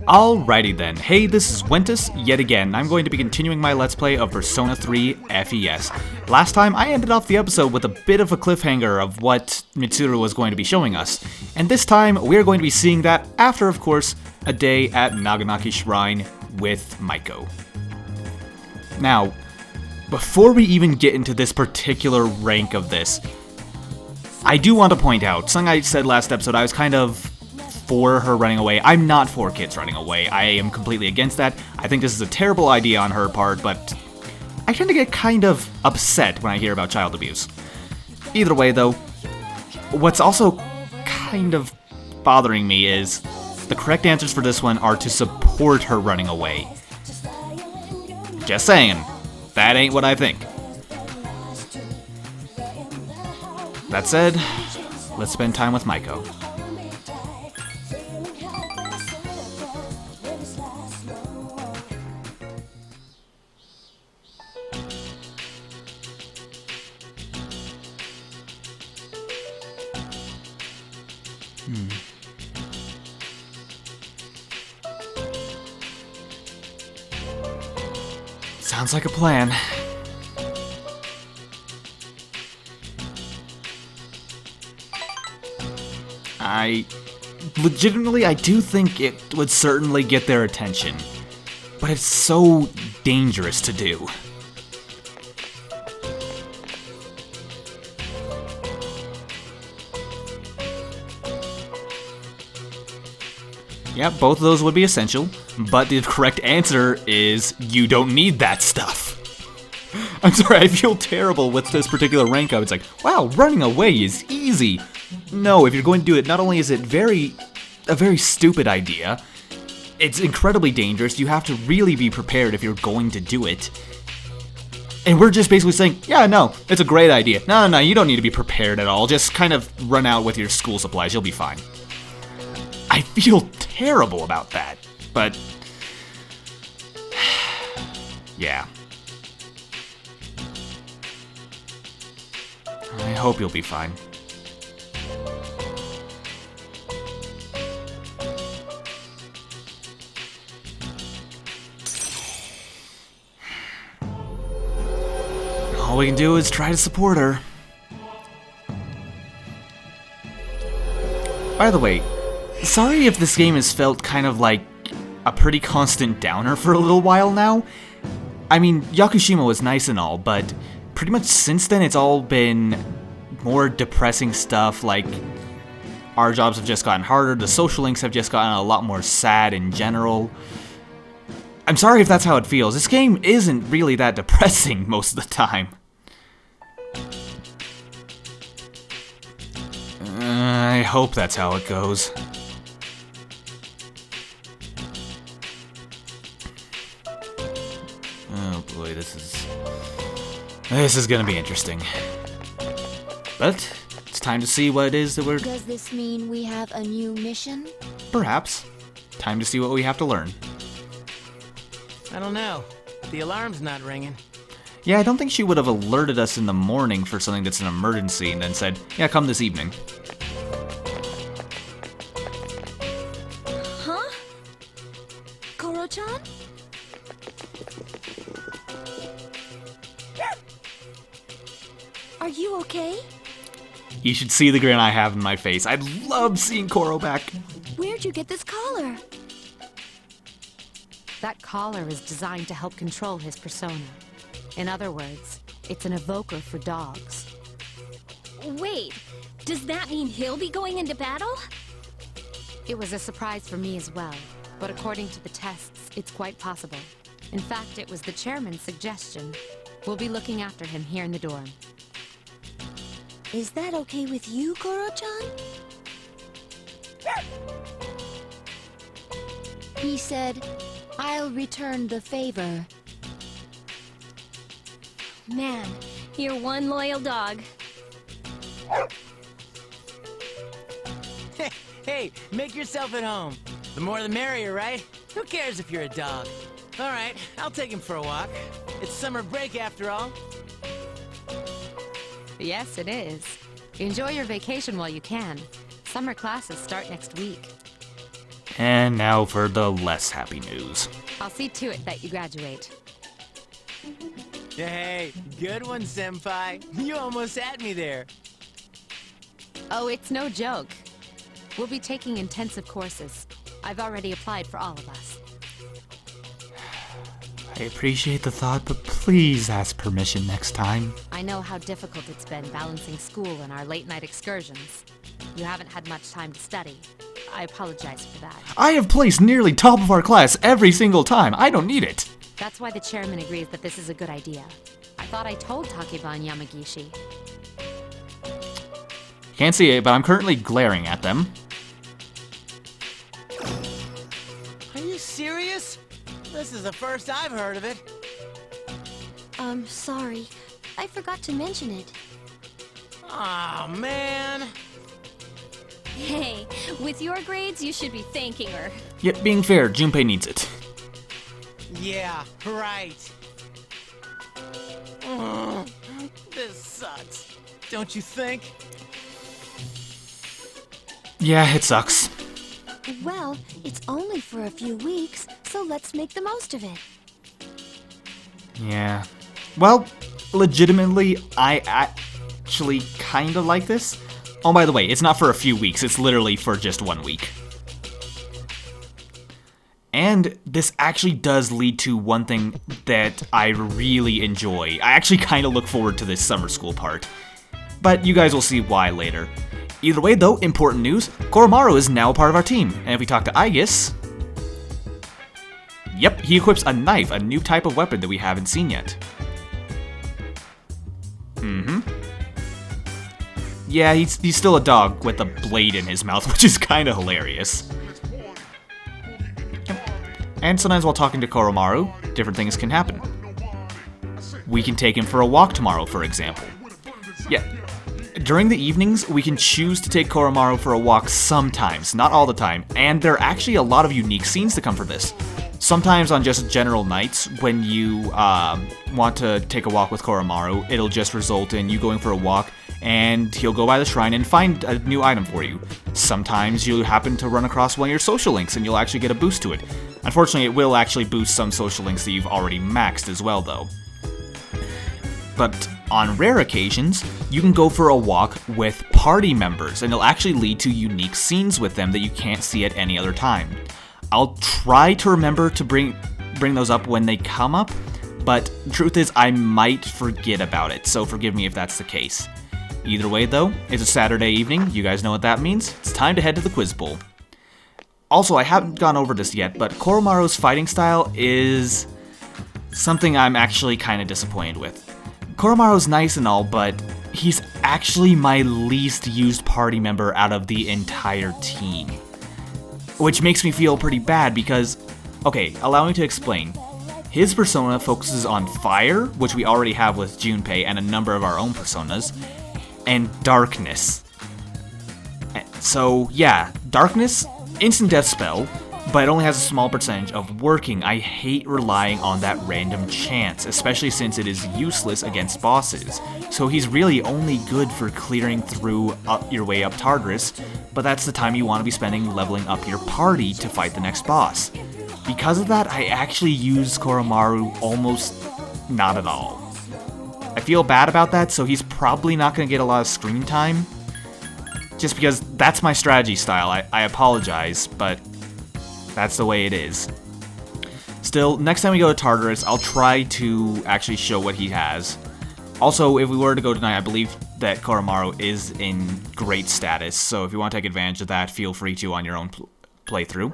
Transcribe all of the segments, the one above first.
Alrighty then, hey, this is Wentus yet again. I'm going to be continuing my Let's Play of Persona 3 FES. Last time, I ended off the episode with a bit of a cliffhanger of what Mitsuru was going to be showing us. And this time, we're going to be seeing that after, of course, a day at Naganaki Shrine with Maiko. Now, before we even get into this particular rank of this, I do want to point out, something I said last episode, I was kind of for her running away. I'm not for kids running away. I am completely against that. I think this is a terrible idea on her part, but I tend to get kind of upset when I hear about child abuse. Either way, though, what's also kind of bothering me is the correct answers for this one are to support her running away. Just saying, that ain't what I think. That said, let's spend time with Maiko. Sounds like a plan. I do think it would certainly get their attention, but it's so dangerous to do. Yeah, both of those would be essential, but the correct answer is you don't need that stuff. I'm sorry, I feel terrible with this particular rank up. It's like, wow, running away is easy. No, if you're going to do it, not only is it a very stupid idea, it's incredibly dangerous. You have to really be prepared if you're going to do it. And we're just basically saying, yeah, no, it's a great idea. No, you don't need to be prepared at all. Just kind of run out with your school supplies. You'll be fine. I feel terrible about that, but yeah. I hope you'll be fine. All we can do is try to support her. By the way, sorry if this game has felt kind of like a pretty constant downer for a little while now. I mean, Yakushima was nice and all, but pretty much since then it's all been more depressing stuff, like our jobs have just gotten harder, the social links have just gotten a lot more sad in general. I'm sorry if that's how it feels. This game isn't really that depressing most of the time. I hope that's how it goes. Oh boy, this is gonna be interesting. But it's time to see what it is that we're... Does this mean we have a new mission? Perhaps. Time to see what we have to learn. I don't know. The alarm's not ringing. Yeah, I don't think she would have alerted us in the morning for something that's an emergency and then said, yeah, come this evening. Huh? Koro-chan? Are you okay? You should see the grin I have in my face. I love seeing Koro back. Where'd you get this collar? That collar is designed to help control his persona. In other words, it's an evoker for dogs. Wait, does that mean he'll be going into battle? It was a surprise for me as well, but according to the tests, it's quite possible. In fact, it was the chairman's suggestion. We'll be looking after him here in the dorm. Is that okay with you, Koro-chan? He said, I'll return the favor. Man, you're one loyal dog. Hey, make yourself at home. The more the merrier, right? Who cares if you're a dog? All right, I'll take him for a walk. It's summer break after all. Yes, it is. Enjoy your vacation while you can. Summer classes start next week. And now for the less happy news. I'll see to it that you graduate. Hey, good one, Senpai. You almost had me there. Oh, it's no joke. We'll be taking intensive courses. I've already applied for all of us. I appreciate the thought, but please ask permission next time. I know how difficult it's been balancing school and our late-night excursions. You haven't had much time to study. I apologize for that. I have placed nearly top of our class every single time. I don't need it. That's why the chairman agrees that this is a good idea. I thought I told Takeba and Yamagishi. Can't see it, but I'm currently glaring at them. Are you serious? This is the first I've heard of it. Sorry. I forgot to mention it. Aw, man. Hey, with your grades, you should be thanking her. Yet, being fair, Junpei needs it. Yeah, right. Ugh, this sucks. Don't you think? Yeah, it sucks. Well, it's only for a few weeks, so let's make the most of it. Yeah. Well, legitimately, I actually kinda like this. Oh, by the way, it's not for a few weeks, it's literally for just 1 week. And this actually does lead to one thing that I really enjoy. I actually kind of look forward to this summer school part. But you guys will see why later. Either way though, important news, Koromaru is now a part of our team. And if we talk to Aegis... Yep, he equips a knife, a new type of weapon that we haven't seen yet. Yeah, he's still a dog with a blade in his mouth, which is kind of hilarious. And sometimes while talking to Koromaru, different things can happen. We can take him for a walk tomorrow, for example. Yeah, during the evenings, we can choose to take Koromaru for a walk sometimes, not all the time, and there are actually a lot of unique scenes to come from this. Sometimes on just general nights, when you want to take a walk with Koromaru, it'll just result in you going for a walk, and he'll go by the shrine and find a new item for you. Sometimes you happen to run across one of your social links, and you'll actually get a boost to it. Unfortunately, it will actually boost some social links that you've already maxed as well, though. But on rare occasions, you can go for a walk with party members, and it'll actually lead to unique scenes with them that you can't see at any other time. I'll try to remember to bring those up when they come up, but the truth is I might forget about it, so forgive me if that's the case. Either way though, it's a Saturday evening, you guys know what that means, it's time to head to the quiz bowl. Also, I haven't gone over this yet, but Koromaru's fighting style is something I'm actually kind of disappointed with. Koromaru's nice and all, but he's actually my least used party member out of the entire team. Which makes me feel pretty bad because, okay, allow me to explain. His persona focuses on fire, which we already have with Junpei and a number of our own personas, and darkness. So yeah, darkness, instant death spell, but it only has a small percentage of working. I hate relying on that random chance, especially since it is useless against bosses. So he's really only good for clearing through your way up Tartarus, but that's the time you want to be spending leveling up your party to fight the next boss. Because of that, I actually use Koromaru almost not at all. I feel bad about that, so he's probably not going to get a lot of screen time. Just because that's my strategy style. I apologize, but that's the way it is. Still, next time we go to Tartarus, I'll try to actually show what he has. Also, if we were to go tonight, I believe that Koromaru is in great status, so if you want to take advantage of that, feel free to on your own playthrough.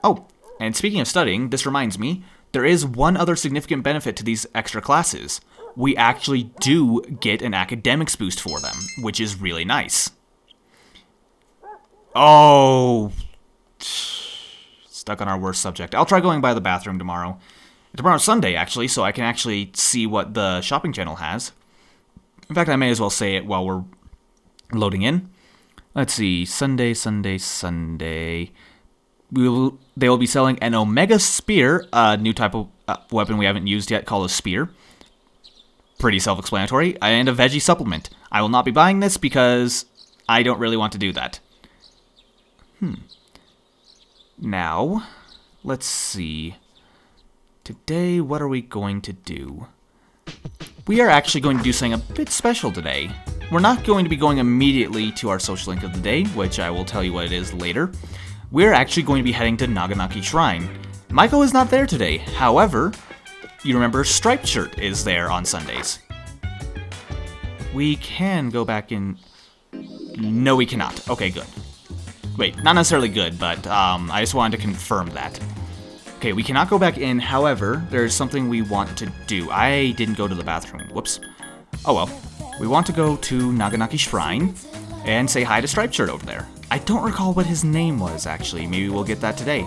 Oh, and speaking of studying, this reminds me, there is one other significant benefit to these extra classes. We actually do get an academics boost for them, which is really nice. Oh, stuck on our worst subject. I'll try going by the bathroom tomorrow. Tomorrow's Sunday, actually, so I can actually see what the shopping channel has. In fact, I may as well say it while we're loading in. Let's see, Sunday. They will be selling an Omega Spear, a new type of weapon we haven't used yet called a Spear. Pretty self-explanatory. And a veggie supplement. I will not be buying this because I don't really want to do that. Now, let's see. Today, what are we going to do? We are actually going to do something a bit special today. We're not going to be going immediately to our social link of the day, which I will tell you what it is later. We're actually going to be heading to Naganaki Shrine. Maiko is not there today. However, you remember Striped Shirt is there on Sundays. We can go back in... No, we cannot. Okay, good. Wait, not necessarily good, but I just wanted to confirm that. Okay, we cannot go back in. However, there's something we want to do. I didn't go to the bathroom. Whoops. Oh well. We want to go to Naganaki Shrine and say hi to Striped Shirt over there. I don't recall what his name was, actually. Maybe we'll get that today.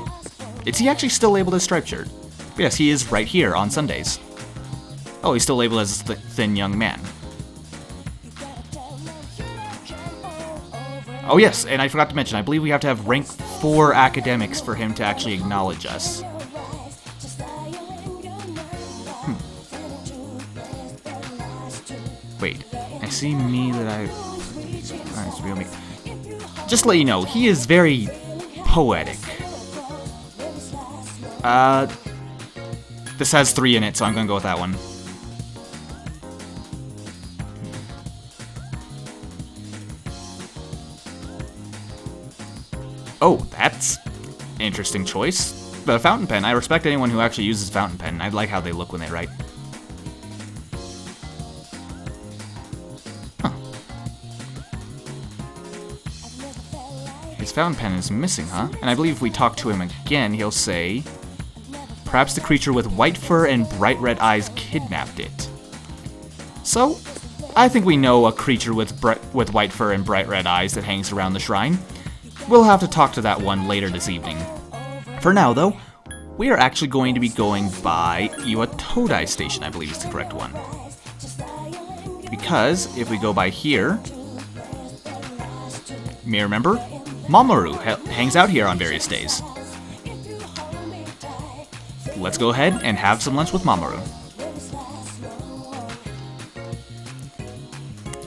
Is he actually still labeled as Striped Shirt? Yes, he is right here on Sundays. Oh, he's still labeled as the Thin Young Man. Oh yes, and I forgot to mention, I believe we have to have rank 4 academics for him to actually acknowledge us. Wait, I see me that I... Alright, it's real me. Just to let you know, he is very poetic. This has 3 in it, so I'm gonna go with that one. Oh, that's an interesting choice. The fountain pen. I respect anyone who actually uses fountain pen. I like how they look when they write. Huh. His fountain pen is missing, huh? And I believe if we talk to him again, he'll say... Perhaps the creature with white fur and bright red eyes kidnapped it. So, I think we know a creature with white fur and bright red eyes that hangs around the shrine. We'll have to talk to that one later this evening. For now, though, we are actually going to be going by Iwatodai Station, I believe is the correct one. Because, if we go by here... You may remember, Mamoru hangs out here on various days. Let's go ahead and have some lunch with Mamoru.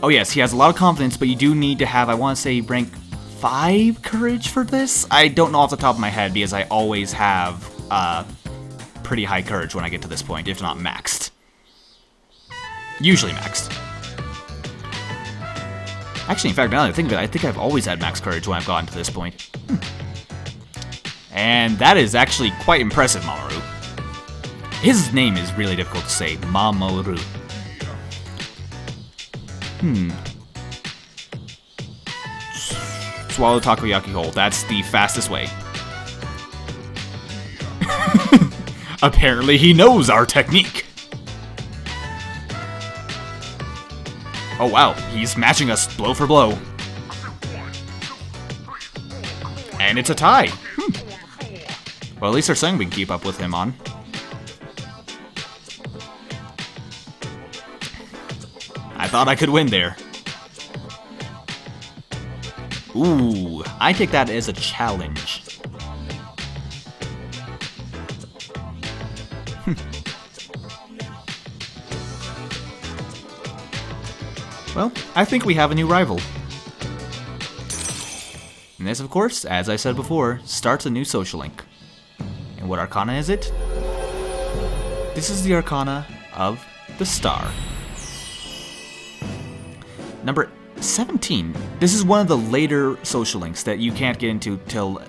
Oh yes, he has a lot of confidence, but you do need to have, I want to say, rank 5 courage for this? I don't know off the top of my head because I always have pretty high courage when I get to this point, if not maxed. Usually maxed. Actually, in fact, now that I think of it, I think I've always had max courage when I've gotten to this point. And that is actually quite impressive, Mamoru. His name is really difficult to say, Mamoru. Swallow takoyaki whole. That's the fastest way. Apparently he knows our technique. Oh wow, he's matching us blow for blow. And it's a tie. Well, at least there's something we can keep up with him on. I thought I could win there. Ooh, I take that as a challenge. Well, I think we have a new rival. And this, of course, as I said before, starts a new social link. And what arcana is it? This is the arcana of the star. Number 17. This is one of the later social links that you can't get into till...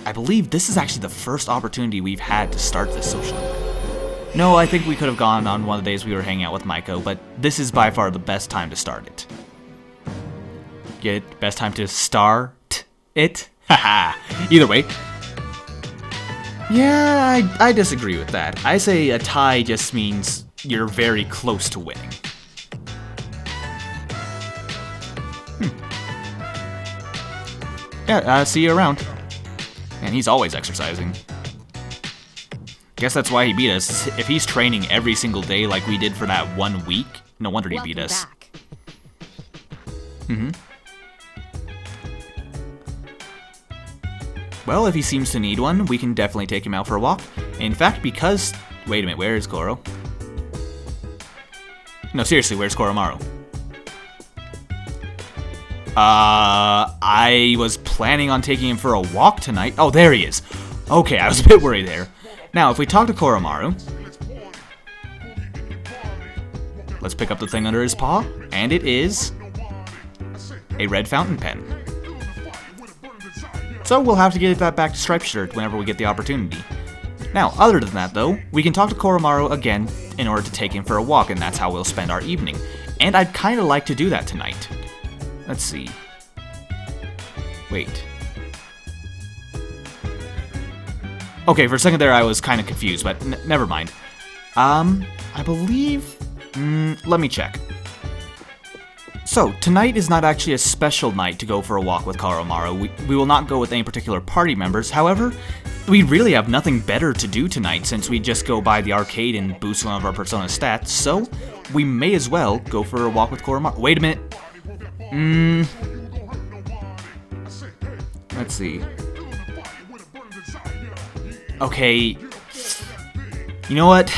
I believe this is actually the first opportunity we've had to start this social link. No, I think we could have gone on one of the days we were hanging out with Maiko, but this is by far the best time to start it. Get it? Best time to start it? Haha. Either way. Yeah, I disagree with that. I say a tie just means you're very close to winning. Yeah, see you around. And he's always exercising. Guess that's why he beat us. If he's training every single day like we did for that 1 week, no wonder he beat us. Well, if he seems to need one, we can definitely take him out for a walk. In fact, because... Wait a minute, where is Koro? No, seriously, where's Koromaru? I was planning on taking him for a walk tonight. Oh, there he is. Okay, I was a bit worried there. Now, if we talk to Koromaru, let's pick up the thing under his paw, and it is a red fountain pen. So we'll have to get that back to Striped Shirt whenever we get the opportunity. Now, other than that though, we can talk to Koromaru again in order to take him for a walk, and that's how we'll spend our evening. And I'd kinda like to do that tonight. Let's see. Wait. Okay, for a second there I was kinda confused, but never mind. I believe... let me check. So, tonight is not actually a special night to go for a walk with Koromaru. We will not go with any particular party members. However, we really have nothing better to do tonight since we just go by the arcade and boost one of our Persona stats, so we may as well go for a walk with Koromaru. Wait a minute. Let's see. Okay. You know what?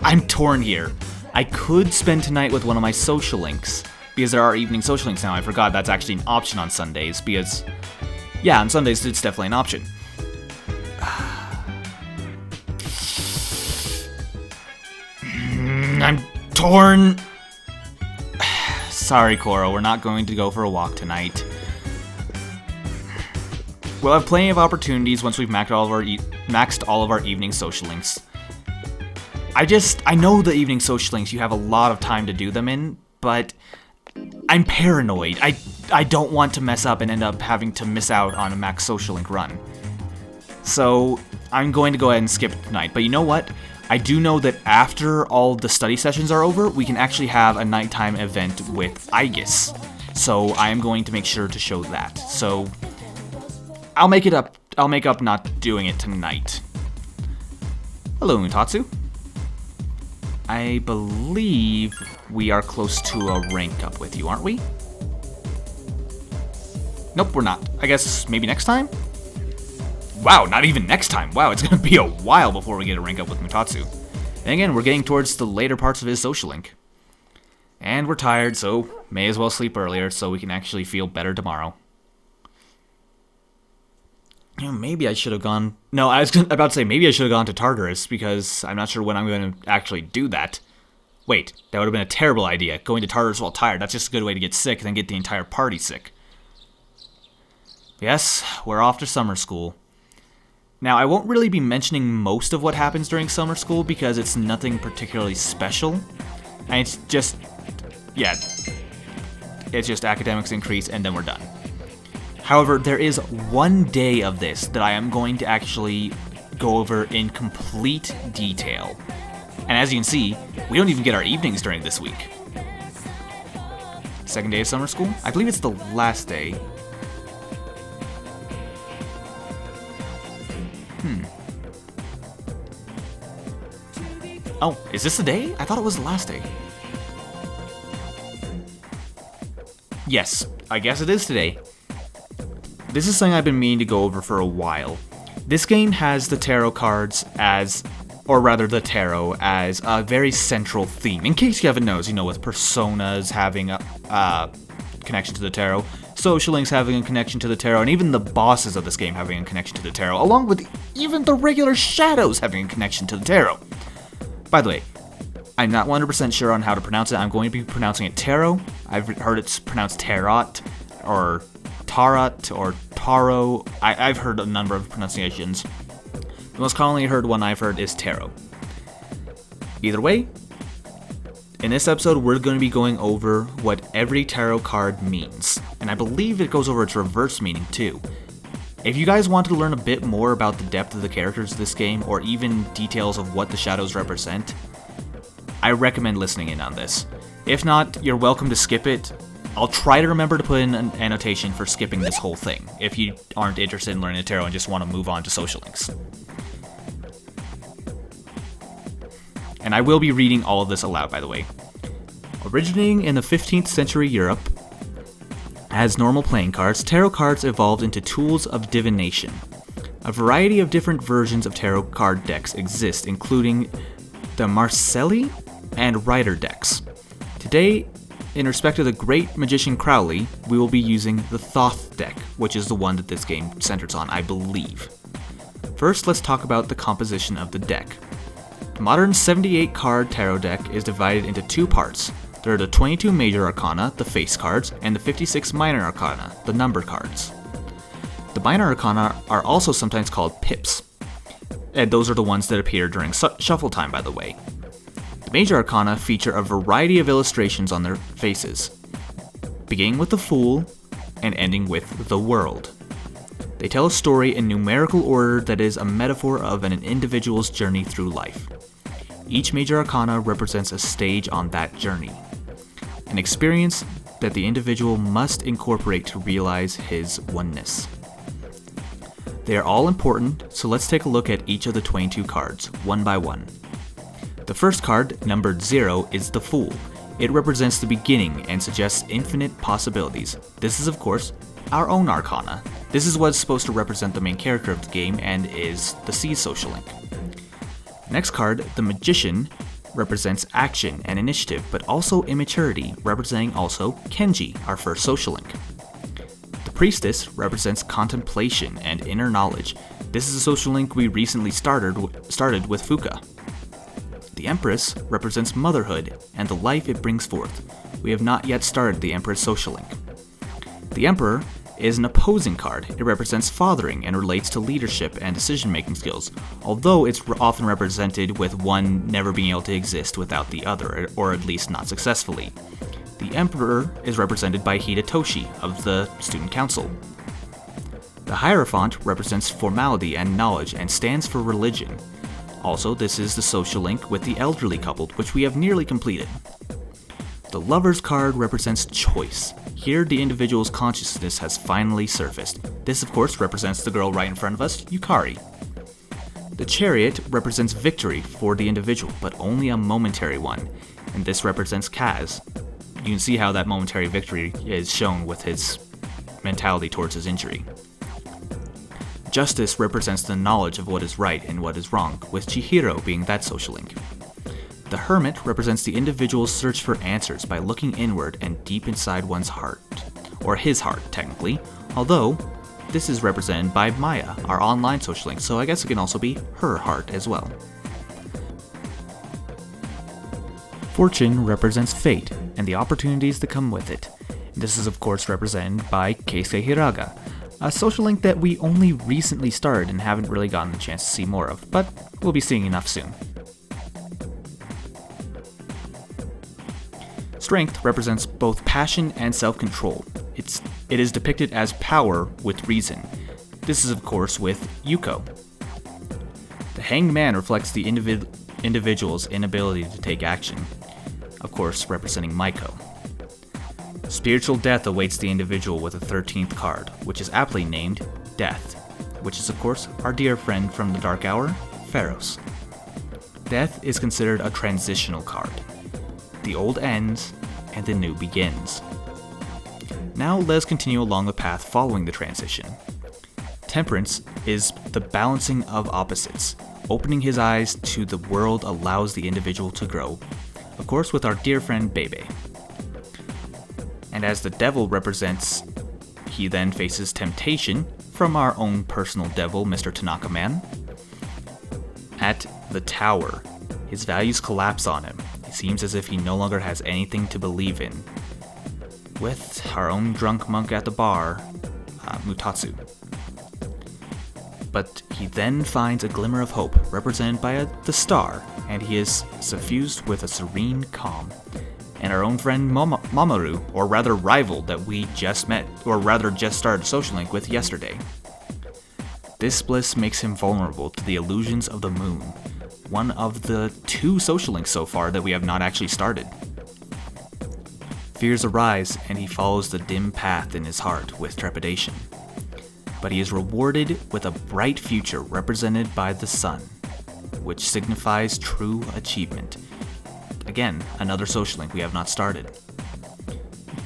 I'm torn here. I could spend tonight with one of my social links, because there are evening social links now. I forgot that's actually an option on Sundays, because, yeah, on Sundays it's definitely an option. I'm torn. Sorry, Koro, we're not going to go for a walk tonight. We'll have plenty of opportunities once we've maxed all of our evening social links. I know the evening social links, you have a lot of time to do them in, but I'm paranoid. I don't want to mess up and end up having to miss out on a max social link run. So I'm going to go ahead and skip it tonight. But you know what? I do know that after all the study sessions are over, we can actually have a nighttime event with Aegis. So I am going to make sure to show that. So I'll make up not doing it tonight. Hello, Mutatsu. I believe we are close to a rank up with you, aren't we? Nope, we're not. I guess maybe next time? Wow, not even next time. Wow, it's gonna be a while before we get a rank up with Mutatsu. And again, we're getting towards the later parts of his social link. And we're tired, so may as well sleep earlier so we can actually feel better tomorrow. You know, maybe I should have gone... No, I was about to say maybe I should have gone to Tartarus, because I'm not sure when I'm going to actually do that. Wait, that would have been a terrible idea. Going to Tartarus while tired, that's just a good way to get sick and then get the entire party sick. Yes, we're off to summer school. Now, I won't really be mentioning most of what happens during summer school because it's nothing particularly special. And it's just... yeah. It's just academics increase and then we're done. However, there is one day of this that I am going to actually go over in complete detail. And as you can see, we don't even get our evenings during this week. Second day of summer school? I believe it's the last day. Oh, is this the day? I thought it was the last day. Yes, I guess it is today. This is something I've been meaning to go over for a while. This game has the tarot cards as, or rather the tarot, as a very central theme. In case you haven't noticed, you know, with personas having a connection to the tarot, social links having a connection to the tarot, and even the bosses of this game having a connection to the tarot, along with even the regular shadows having a connection to the tarot. By the way, I'm not 100% sure on how to pronounce it. I'm going to be pronouncing it tarot. I've heard it's pronounced tarot, or tarot, or taro. I've heard a number of pronunciations. The most commonly heard one I've heard is tarot. Either way, in this episode we're going to be going over what every tarot card means. And I believe it goes over its reverse meaning too. If you guys want to learn a bit more about the depth of the characters of this game, or even details of what the shadows represent, I recommend listening in on this. If not, you're welcome to skip it. I'll try to remember to put in an annotation for skipping this whole thing, if you aren't interested in learning the tarot and just want to move on to social links. And I will be reading all of this aloud, by the way. Originating in the 15th century Europe, as normal playing cards, tarot cards evolved into tools of divination. A variety of different versions of tarot card decks exist, including the Marcelli and Rider decks. Today, in respect to the Great Magician Crowley, we will be using the Thoth deck, which is the one that this game centers on, I believe. First, let's talk about the composition of the deck. The modern 78 card tarot deck is divided into two parts. There are the 22 major arcana, the face cards, and the 56 minor arcana, the number cards. The minor arcana are also sometimes called pips, and those are the ones that appear during shuffle time, by the way. The major arcana feature a variety of illustrations on their faces, beginning with the Fool and ending with the World. They tell a story in numerical order that is a metaphor of an individual's journey through life. Each major arcana represents a stage on that journey, an experience that the individual must incorporate to realize his oneness. They are all important, so let's take a look at each of the 22 cards, one by one. The first card, numbered 0, is the Fool. It represents the beginning and suggests infinite possibilities. This is, of course, our own arcana. This is what's supposed to represent the main character of the game and is the C social link. Next card, the Magician, represents action and initiative, but also immaturity, representing also Kenji, our first social link. The Priestess represents contemplation and inner knowledge. This is a social link we recently started with Fuka. The Empress represents motherhood and the life it brings forth. We have not yet started the Empress social link. The Emperor is an opposing card. It represents fathering and relates to leadership and decision-making skills, although it's often represented with one never being able to exist without the other, or at least not successfully. The Emperor is represented by Hidetoshi of the Student Council. The Hierophant represents formality and knowledge and stands for religion. Also, this is the social link with the elderly couple, which we have nearly completed. The Lover's card represents choice. Here, the individual's consciousness has finally surfaced. This, of course, represents the girl right in front of us, Yukari. The Chariot represents victory for the individual, but only a momentary one, and this represents Kaz. You can see how that momentary victory is shown with his mentality towards his injury. Justice represents the knowledge of what is right and what is wrong, with Chihiro being that social link. The Hermit represents the individual's search for answers by looking inward and deep inside one's heart, or his heart, technically, although this is represented by Maya, our online social link, so I guess it can also be her heart as well. Fortune represents fate and the opportunities that come with it. This is of course represented by Keisuke Hiraga, a social link that we only recently started and haven't really gotten the chance to see more of, but we'll be seeing enough soon. Strength represents both passion and self-control. It is depicted as power with reason. This is of course with Yuko. The Hanged Man reflects the individual's inability to take action, of course representing Maiko. Spiritual death awaits the individual with a 13th card, which is aptly named Death, which is of course our dear friend from the Dark Hour, Pharos. Death is considered a transitional card. The old ends, and the new begins. Now let's continue along the path following the transition. Temperance is the balancing of opposites. Opening his eyes to the world allows the individual to grow, of course with our dear friend Bebe. And as the devil represents, he then faces temptation from our own personal devil, Mr. Tanaka Man. At the tower, his values collapse on him. It seems as if he no longer has anything to believe in. With our own drunk monk at the bar, Mutatsu. But he then finds a glimmer of hope, represented by the star, and he is suffused with a serene calm. And our own friend Mamoru, or rather rival that we just met, or rather just started social link with yesterday. This bliss makes him vulnerable to the illusions of the moon, one of the 2 social links so far that we have not actually started. Fears arise, and he follows the dim path in his heart with trepidation. But he is rewarded with a bright future represented by the sun, which signifies true achievement. Again, another social link we have not started.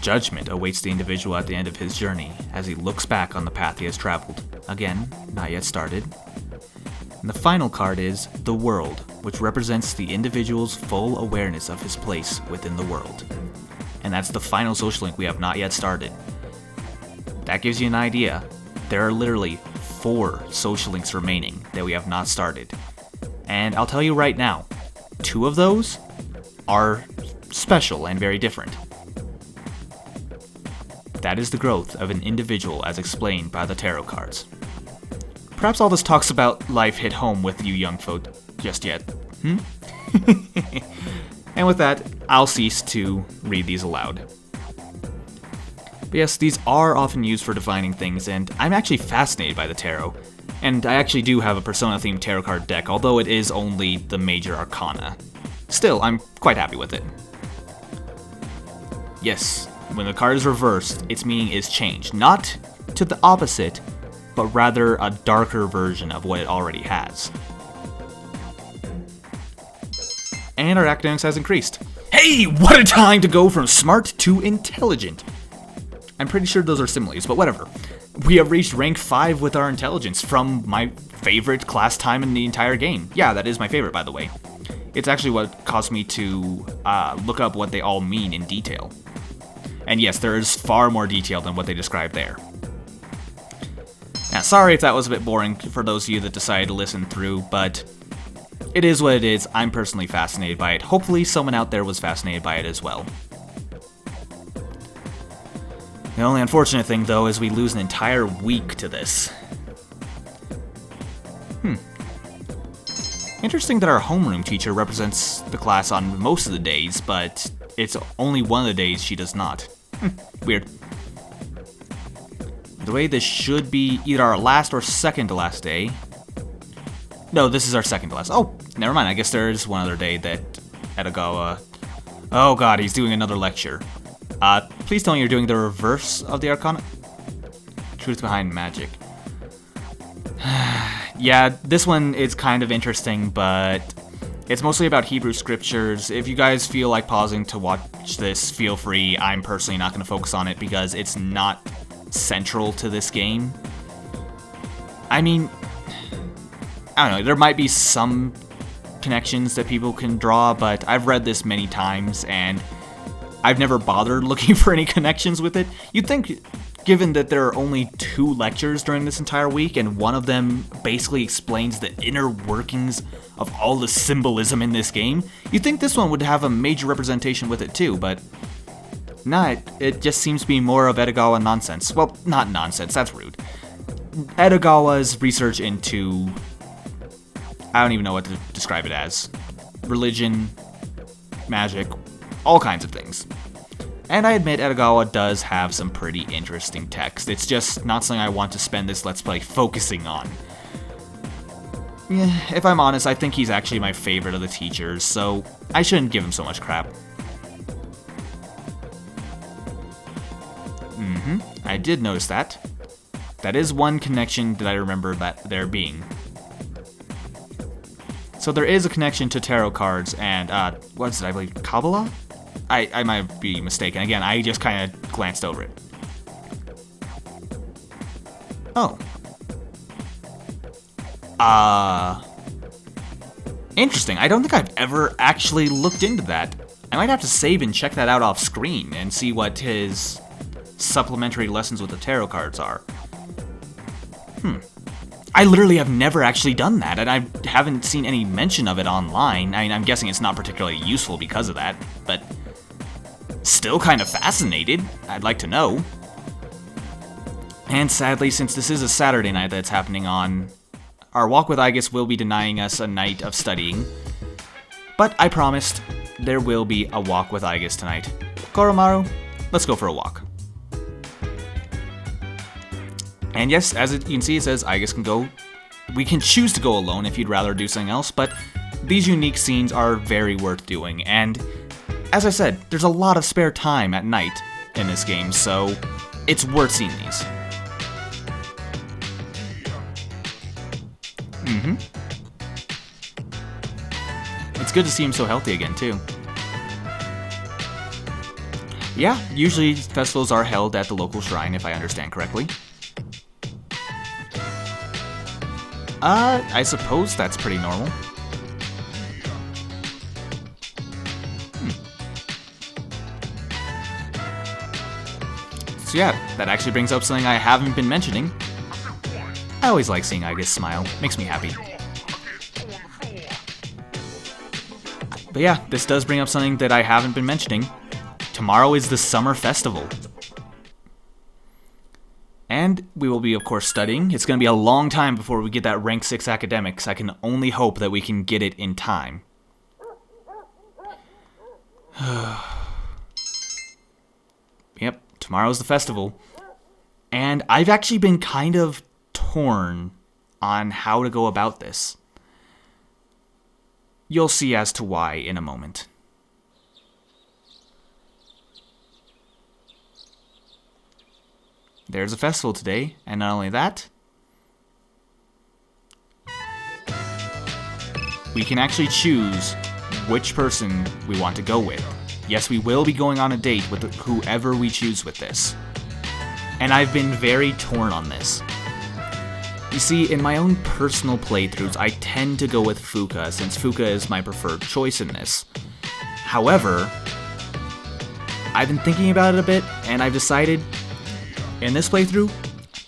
Judgment awaits the individual at the end of his journey as he looks back on the path he has traveled. Again, not yet started. And the final card is the World, which represents the individual's full awareness of his place within the world. and that's the final social link we have not yet started. That gives you an idea. There are literally 4 social links remaining that we have not started. And I'll tell you right now, 2 of those are special and very different. That is the growth of an individual as explained by the tarot cards. Perhaps all this talks about life hit home with you young folk just yet. And with that, I'll cease to read these aloud. But yes, these are often used for divining things, and I'm actually fascinated by the tarot. And I actually do have a Persona-themed tarot card deck, although it is only the major arcana. Still, I'm quite happy with it. Yes, when the card is reversed, its meaning is changed. Not to the opposite, but rather a darker version of what it already has. And our academics has increased. Hey, what a time to go from smart to intelligent! I'm pretty sure those are similes, but whatever. We have reached rank 5 with our intelligence from my favorite class time in the entire game. Yeah, that is my favorite, by the way. It's actually what caused me to look up what they all mean in detail. And yes, there is far more detail than what they described there. Now, sorry if that was a bit boring for those of you that decided to listen through, but it is what it is. I'm personally fascinated by it. Hopefully someone out there was fascinated by it as well. The only unfortunate thing, though, is we lose an entire week to this. Interesting that our homeroom teacher represents the class on most of the days, but it's only one of the days she does not. Weird. The way this should be either our last or second to last day. No, this is our second to last. Oh, never mind. I guess there is one other day that Edogawa... Oh god, he's doing another lecture. Please tell me you're doing the reverse of the Arcana? Truth behind magic. Yeah, this one is kind of interesting, but it's mostly about Hebrew scriptures. If you guys feel like pausing to watch this, feel free. I'm personally not going to focus on it because it's not central to this game. I mean, I don't know, there might be some connections that people can draw, but I've read this many times and I've never bothered looking for any connections with it. You'd think, given that there are only 2 lectures during this entire week, and one of them basically explains the inner workings of all the symbolism in this game, you'd think this one would have a major representation with it too, but nah, it just seems to be more of Edogawa nonsense. Well, not nonsense, that's rude. Edogawa's research into... I don't even know what to describe it as. Religion, magic, all kinds of things. And I admit Edogawa does have some pretty interesting text. It's just not something I want to spend this Let's Play focusing on. Yeah, if I'm honest, I think he's actually my favorite of the teachers, so I shouldn't give him so much crap. I did notice that. That is one connection that I remember that there being. So there is a connection to tarot cards and, what is it, I believe, Kabbalah? I might be mistaken. Again, I just kind of glanced over it. Oh. Interesting. I don't think I've ever actually looked into that. I might have to save and check that out off screen and see what his supplementary lessons with the tarot cards are. I literally have never actually done that, and I haven't seen any mention of it online. I mean, I'm guessing it's not particularly useful because of that, but still kind of fascinated. I'd like to know. And sadly, since this is a Saturday night that's happening on, our walk with Aigis will be denying us a night of studying. But I promised there will be a walk with Aigis tonight. Koromaru, let's go for a walk. And yes, as you can see, it says Aigis can go. We can choose to go alone if you'd rather do something else, but these unique scenes are very worth doing. And as I said, there's a lot of spare time at night in this game, so it's worth seeing these. It's good to see him so healthy again, too. Yeah, usually festivals are held at the local shrine, if I understand correctly. I suppose that's pretty normal. So yeah, that actually brings up something I haven't been mentioning. I always like seeing Aiga's smile. Makes me happy. But yeah, this does bring up something that I haven't been mentioning. Tomorrow is the summer festival. And we will be, of course, studying. It's going to be a long time before we get that rank 6 academics. I can only hope that we can get it in time. Yep, tomorrow's the festival. And I've actually been kind of torn on how to go about this. You'll see as to why in a moment. There's a festival today, and not only that, we can actually choose which person we want to go with. Yes, we will be going on a date with whoever we choose with this. And I've been very torn on this. You see, in my own personal playthroughs, I tend to go with Fuka, since Fuka is my preferred choice in this. However, I've been thinking about it a bit, and I've decided, in this playthrough,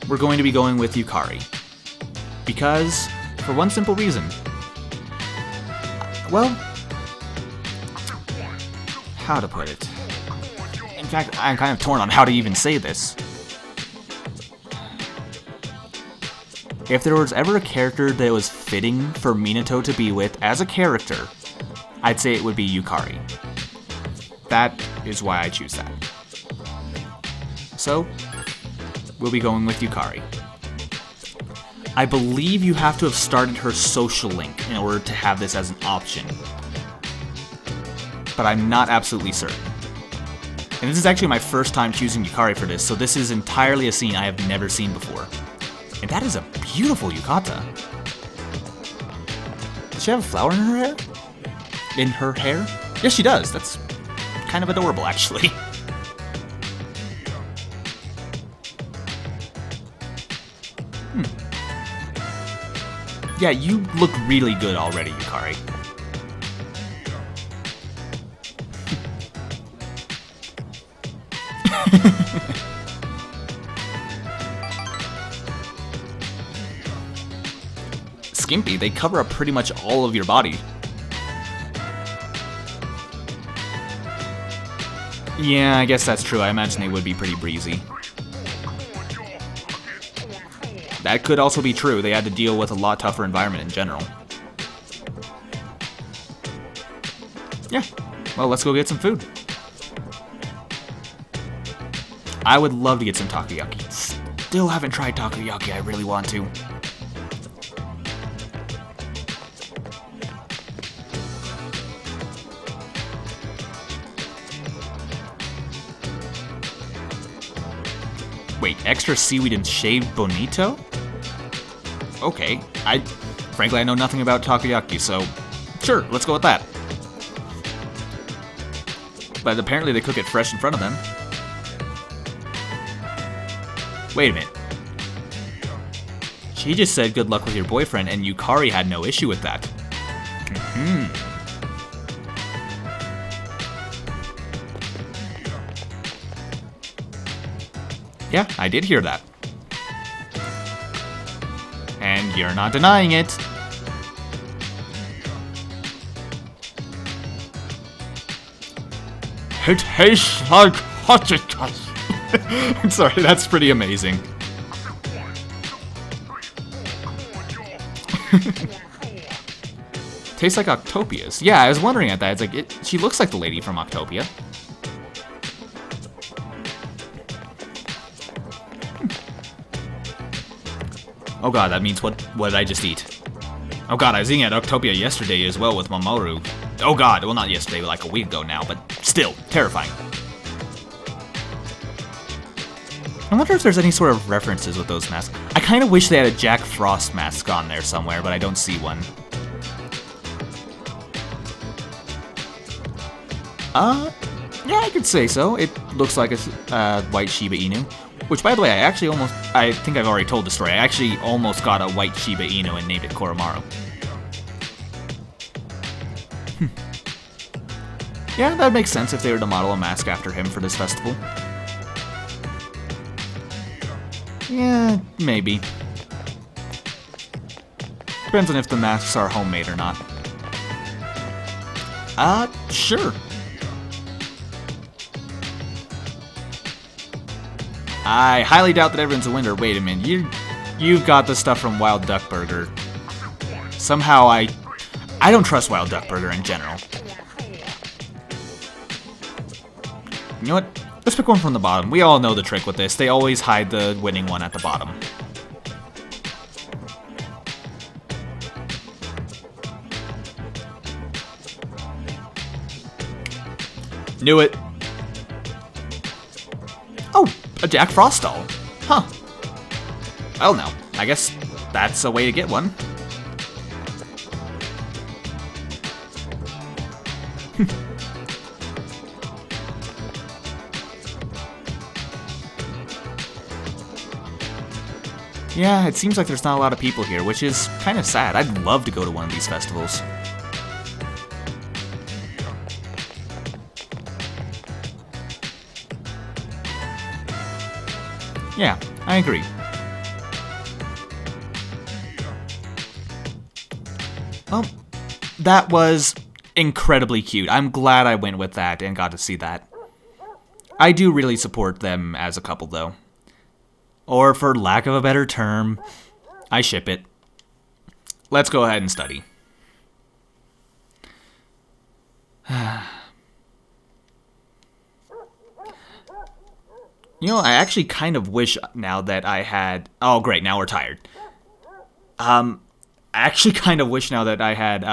we're going to be going with Yukari. Because, for one simple reason. Well, how to put it? In fact, I'm kind of torn on how to even say this. If there was ever a character that was fitting for Minato to be with as a character, I'd say it would be Yukari. That is why I choose that. So, we'll be going with Yukari. I believe you have to have started her social link in order to have this as an option. But I'm not absolutely certain. And this is actually my first time choosing Yukari for this, so this is entirely a scene I have never seen before. And that is a beautiful yukata. Does she have a flower in her hair? In her hair? Yes, she does. That's kind of adorable, actually. Yeah, you look really good already, Yukari. Skimpy, they cover up pretty much all of your body. Yeah, I guess that's true. I imagine they would be pretty breezy. That could also be true. They had to deal with a lot tougher environment in general. Yeah. Well, let's go get some food. I would love to get some takoyaki. Still haven't tried takoyaki. I really want to. Wait, extra seaweed and shaved bonito? Okay, frankly, I know nothing about takoyaki, so sure, let's go with that. But apparently they cook it fresh in front of them. Wait a minute. She just said good luck with your boyfriend, and Yukari had no issue with that. Yeah, I did hear that. And you're not denying it. It tastes like hot. I'm sorry, that's pretty amazing. Tastes like Octopia's. Yeah, I was wondering at that. It's like, she looks like the lady from Octopia. Oh god, that means what did I just eat? Oh god, I was eating at Octopia yesterday as well with Mamoru. Oh god, well not yesterday, but like a week ago now, but still, terrifying. I wonder if there's any sort of references with those masks. I kind of wish they had a Jack Frost mask on there somewhere, but I don't see one. Yeah, I could say so. It looks like a white Shiba Inu. Which, by the way, I think I've already told the story. I actually almost got a white Shiba Inu and named it Koromaru. Yeah, that makes sense if they were to model a mask after him for this festival. Yeah, maybe. Depends on if the masks are homemade or not. Sure. I highly doubt that everyone's a winner. Wait a minute, you've got the stuff from Wild Duck Burger. Somehow I don't trust Wild Duck Burger in general. You know what? Let's pick one from the bottom. We all know the trick with this. They always hide the winning one at the bottom. Knew it. Oh, a Jack Frost doll. Huh. Well, no. I guess that's a way to get one. Yeah, it seems like there's not a lot of people here, which is kind of sad. I'd love to go to one of these festivals. Yeah, I agree. Well, that was incredibly cute. I'm glad I went with that and got to see that. I do really support them as a couple, though. Or, for lack of a better term, I ship it. Let's go ahead and study. You know, I actually kind of wish now that I had... Oh, great, now we're tired. I actually kind of wish now that I had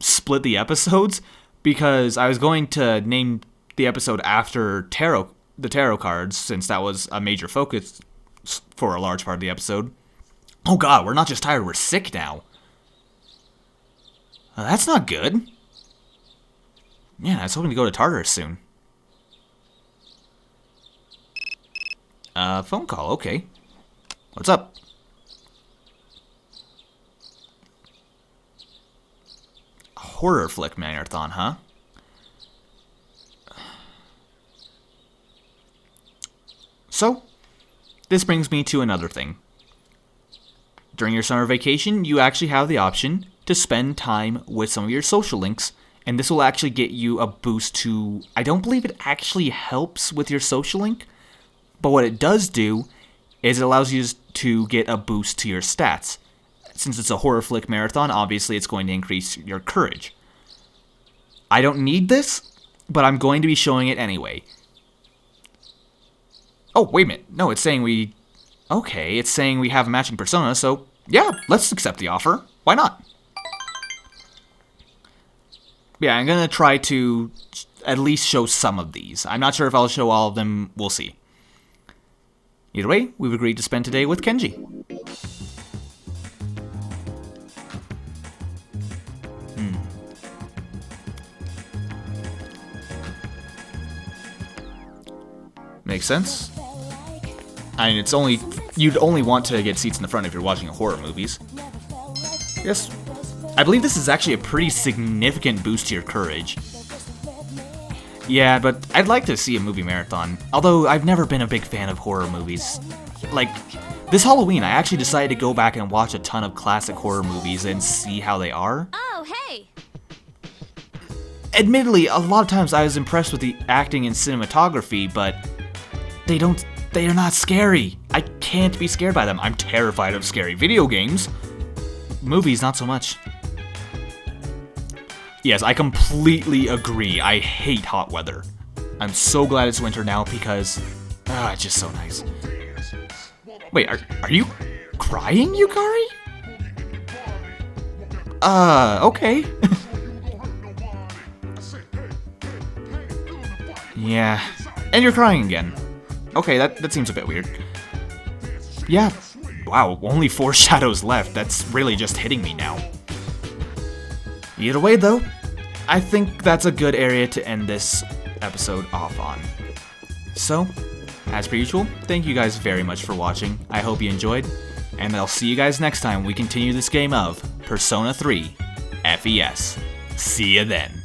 split the episodes, because I was going to name the episode after the tarot cards, since that was a major focus for a large part of the episode. Oh god, we're not just tired, we're sick now. That's not good. Yeah, I was hoping to go to Tartarus soon. Phone call, okay. What's up? A horror flick marathon, huh? So, this brings me to another thing. During your summer vacation, you actually have the option to spend time with some of your social links, and this will actually get you a boost to... I don't believe it actually helps with your social link, but what it does do is it allows you to get a boost to your stats. Since it's a horror flick marathon, obviously it's going to increase your courage. I don't need this, but I'm going to be showing it anyway. Oh, wait a minute. No, it's saying we... Okay, it's saying we have a matching persona, so yeah, let's accept the offer. Why not? Yeah, I'm gonna try to at least show some of these. I'm not sure if I'll show all of them. We'll see. Either way, we've agreed to spend today with Kenji. Makes sense. I mean, it's only... You'd only want to get seats in the front if you're watching horror movies. Yes. I believe this is actually a pretty significant boost to your courage. Yeah, but I'd like to see a movie marathon. Although, I've never been a big fan of horror movies. Like, this Halloween, I actually decided to go back and watch a ton of classic horror movies and see how they are. Oh, hey! Admittedly, a lot of times I was impressed with the acting and cinematography, but... They are not scary. I can't be scared by them. I'm terrified of scary video games. Movies, not so much. Yes, I completely agree. I hate hot weather. I'm so glad it's winter now because... it's just so nice. Wait, are you crying, Yukari? Okay. Yeah, and you're crying again. Okay, that seems a bit weird. Yeah, wow, only 4 shadows left. That's really just hitting me now. Either way, though, I think that's a good area to end this episode off on. So, as per usual, thank you guys very much for watching. I hope you enjoyed, and I'll see you guys next time we continue this game of Persona 3 FES. See ya then.